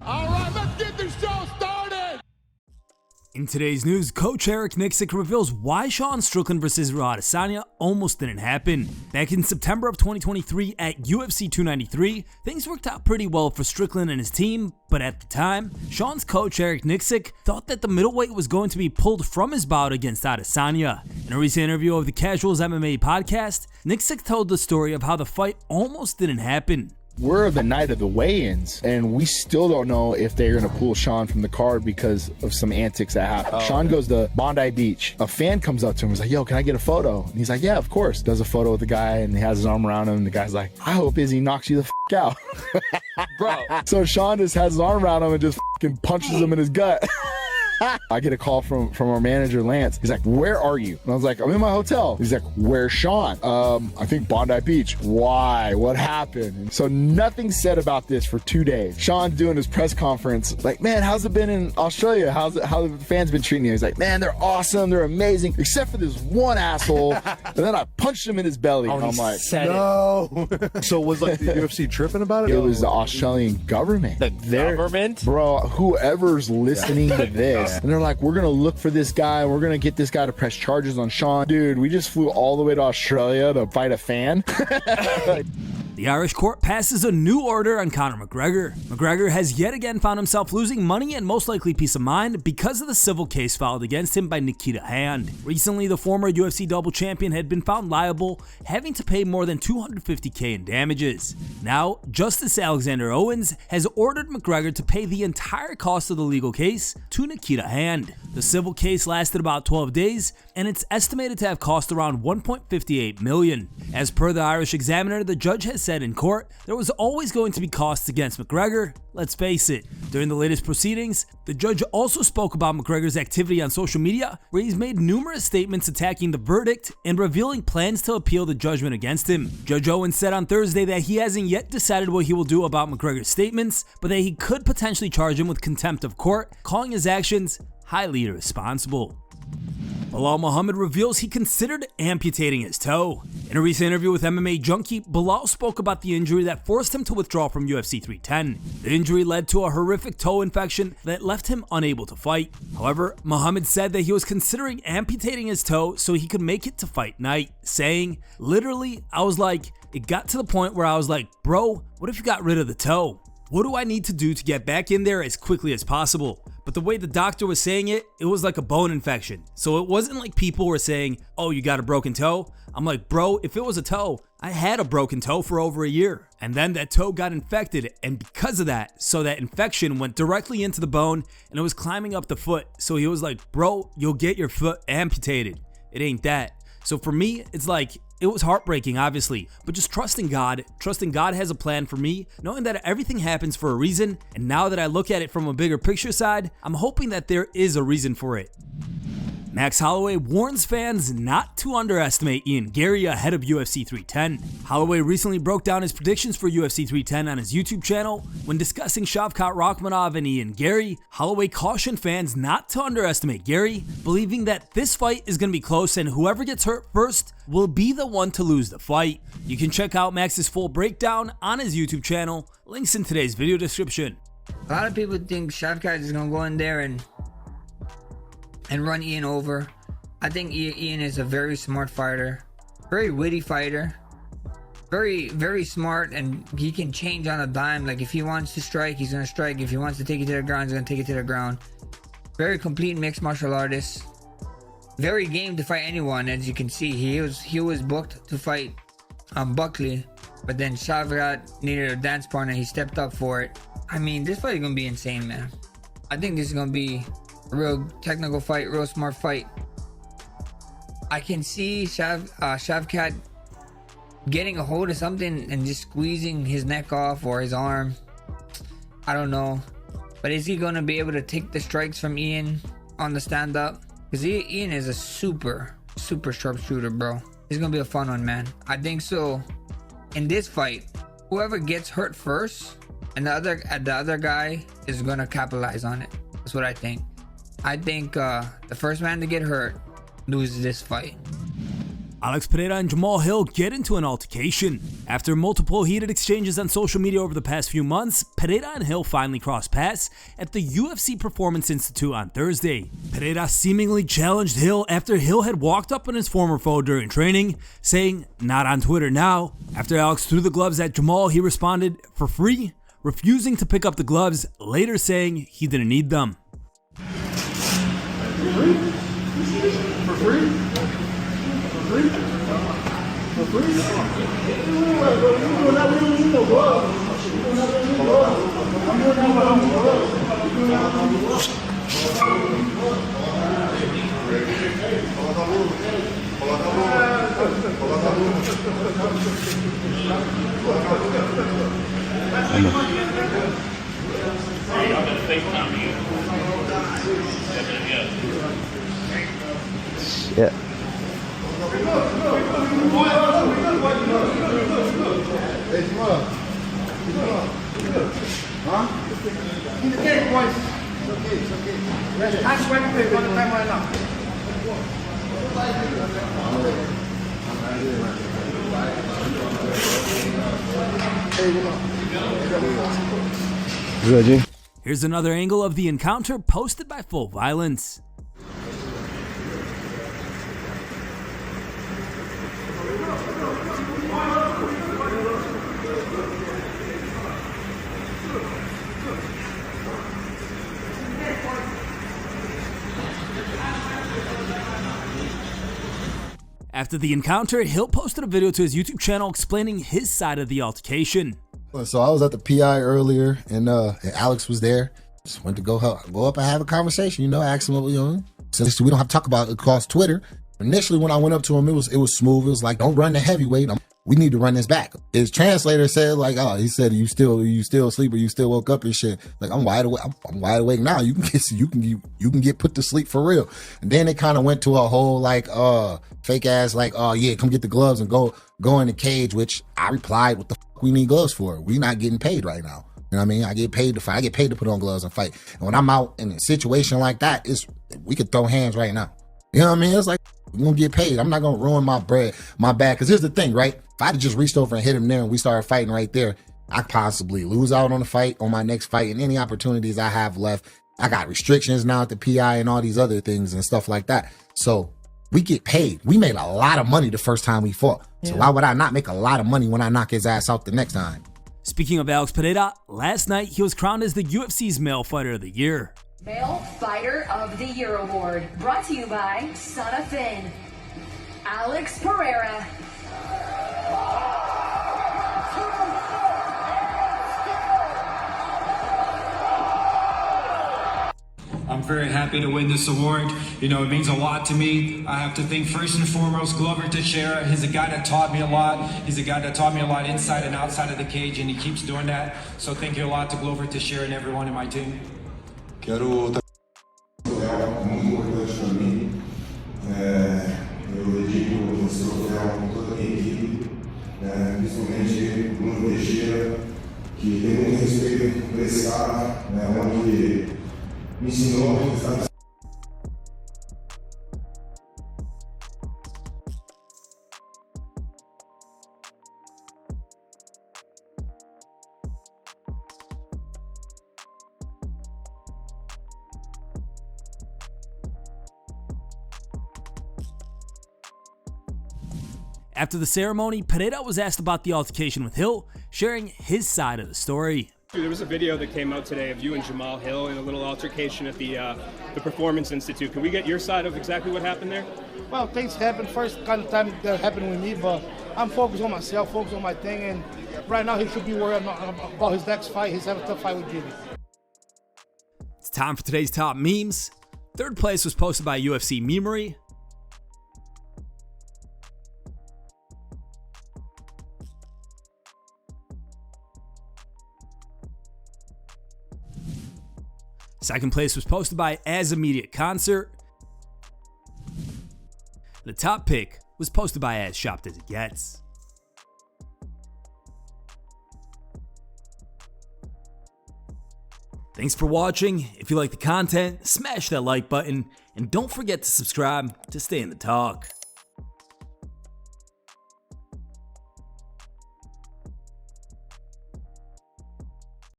All right, let's get this show started. In today's news, coach ERIK Nicksick reveals why Sean Strickland vs. Adesanya almost didn't happen. Back in September of 2023 at UFC 293, things worked out pretty well for Strickland and his team, but at the time, Sean's coach ERIK Nicksick thought that the middleweight was going to be pulled from his bout against Adesanya. In a recent interview of the Casuals MMA podcast, Nicksick told the story of how the fight almost didn't happen. We're the night of the weigh-ins, and we still don't know if they're going to pull Sean from the card because of some antics that happened. Sean goes to Bondi Beach. A fan comes up to him and is like, yo, can I get a photo? And he's like, yeah, of course. Does a photo with the guy, and he has his arm around him, and the guy's like, I hope Izzy knocks you the out. Bro. So Sean just has his arm around him and just punches him in his gut. I get a call from our manager, Lance. He's like, where are you? And I was like, I'm in my hotel. He's like, where's Sean? I think Bondi Beach. Why? What happened? And so nothing said about this for 2 days. Sean doing his press conference, like, man, how's it been in Australia? How the fans been treating you? He's like, man, they're awesome. They're amazing, except for this one asshole. And then I punched him in his belly. And I'm like, no. So was like the UFC tripping about it? It was the Australian government. The government? Bro, whoever's listening to this, and they're like, we're gonna look for this guy, we're gonna get this guy to press charges on Sean. Dude, we just flew all the way to Australia to fight a fan. The Irish court passes a new order on Conor McGregor. McGregor has yet again found himself losing money and most likely peace of mind because of the civil case filed against him by Nikita Hand. Recently, the former UFC double champion had been found liable, having to pay more than $250,000 in damages. Now, Justice Alexander Owens has ordered McGregor to pay the entire cost of the legal case to Nikita Hand. The civil case lasted about 12 days, and it's estimated to have cost around $1.58 million. As per the Irish Examiner, the judge has said in court, there was always going to be costs against McGregor. Let's face it. During the latest proceedings, the judge also spoke about McGregor's activity on social media, where he's made numerous statements attacking the verdict and revealing plans to appeal the judgment against him. Judge Owens said on Thursday that he hasn't yet decided what he will do about McGregor's statements, but that he could potentially charge him with contempt of court, calling his actions highly irresponsible. Belal Muhammad reveals he considered amputating his toe. In a recent interview with MMA Junkie, Belal spoke about the injury that forced him to withdraw from UFC 310. The injury led to a horrific toe infection that left him unable to fight. However, Muhammad said that he was considering amputating his toe so he could make it to fight night, saying, literally, it got to the point where I was like, bro, what if you got rid of the toe? What do I need to do to get back in there as quickly as possible? But the way the doctor was saying it, it was like a bone infection. So it wasn't like people were saying, oh, you got a broken toe? I'm like, bro, if it was a toe, I had a broken toe for over a year. And then that toe got infected, and because of that, so that infection went directly into the bone and it was climbing up the foot. So he was like, bro, you'll get your foot amputated. It ain't that. So for me, it's like, it was heartbreaking, obviously, but just trusting God has a plan for me, knowing that everything happens for a reason, and now that I look at it from a bigger picture side, I'm hoping that there is a reason for it. Max Holloway warns fans not to underestimate Ian Garry ahead of UFC 310. Holloway recently broke down his predictions for UFC 310 on his YouTube channel. When discussing Shavkat Rakhmonov and Ian Garry, Holloway cautioned fans not to underestimate Garry, believing that this fight is going to be close and whoever gets hurt first will be the one to lose the fight. You can check out Max's full breakdown on his YouTube channel, links in today's video description. A lot of people think Shavkat is going to go in there and run Ian over. I think Ian is a very smart fighter, very witty fighter, very, very smart, and he can change on a dime. Like if he wants to strike, he's gonna strike. If he wants to take it to the ground, he's gonna take it to the ground. Very complete mixed martial artist. Very game to fight anyone. As you can see, he was booked to fight Buckley, but then Shavkat needed a dance partner. He stepped up for it. I mean, this fight is gonna be insane, man. I think this is gonna be a real technical fight, real smart fight. I can see Shavkat getting a hold of something and just squeezing his neck off or his arm. I don't know. But is he going to be able to take the strikes from Ian on the stand-up? Because Ian is a super, super sharpshooter, bro. It's going to be a fun one, man. I think so. In this fight, whoever gets hurt first and the other guy is going to capitalize on it. That's what I think. I think the first man to get hurt loses this fight. Alex Pereira and Jamahal Hill get into an altercation. After multiple heated exchanges on social media over the past few months, Pereira and Hill finally crossed paths at the UFC Performance Institute on Thursday. Pereira seemingly challenged Hill after Hill had walked up on his former foe during training, saying, "Not on Twitter now." After Alex threw the gloves at Jamahal, he responded, "For free?" refusing to pick up the gloves, later saying he didn't need them. Yeah. Here's another angle of the encounter posted by Full Violence. After the encounter, Hill posted a video to his YouTube channel explaining his side of the altercation. So I was at the PI earlier, and Alex was there. Just went to go up and have a conversation, ask him what we doing. Since we don't have to talk about it across Twitter. Initially, when I went up to him, it was smooth. It was like, don't run the heavyweight. We need to run this back. His translator said, like, oh, he said, you still asleep, or you still woke up and shit. Like, I'm wide awake. I'm wide awake now. You can get put to sleep for real. And then it kind of went to a whole like fake ass like, oh yeah, come get the gloves and go in the cage. Which I replied, what the fuck we need gloves for? We not getting paid right now. You know what I mean? I get paid to fight. I get paid to put on gloves and fight. And when I'm out in a situation like that, we could throw hands right now. You know what I mean? It's like, we're gonna get paid. I'm not gonna ruin my bag. Because here's the thing, right? If I had just reached over and hit him there and we started fighting right there, I could possibly lose out on the fight, on my next fight, and any opportunities I have left. I got restrictions now at the PI and all these other things and stuff like that. So we get paid. We made a lot of money the first time we fought. Yeah. So why would I not make a lot of money when I knock his ass out the next time? Speaking of Alex Pereira, last night he was crowned as the UFC's Male Fighter of the Year. Male Fighter of the Year award, brought to you by Son of Finn, Alex Pereira. I'm very happy to win this award. It means a lot to me. I have to thank first and foremost Glover Teixeira. He's a guy that taught me a lot. He's a guy that taught me a lot inside and outside of the cage, and he keeps doing that. So thank you a lot to Glover Teixeira and everyone in my team. Quero muito importante para mim. Eu dedico esse troféu com toda a minha equipe, principalmente o Bruno Teixeira, que tem muito respeito por esse cara, onde me ensinou a estar. After the ceremony, Pereira was asked about the altercation with Hill, sharing his side of the story. There was a video that came out today of you and Jamahal Hill in a little altercation at the Performance Institute. Can we get your side of exactly what happened there? Well, things happened first kind of time that happened with me, but I'm focused on myself, focused on my thing, and right now he should be worried about his next fight. He's having a tough fight with Jimmy. It's time for today's top memes. Third place was posted by UFC Memery. Second place was posted by As Immediate Concert. The top pick was posted by As Shopped As It Gets. Thanks for watching. If you like the content, smash that like button and don't forget to subscribe to stay in the talk.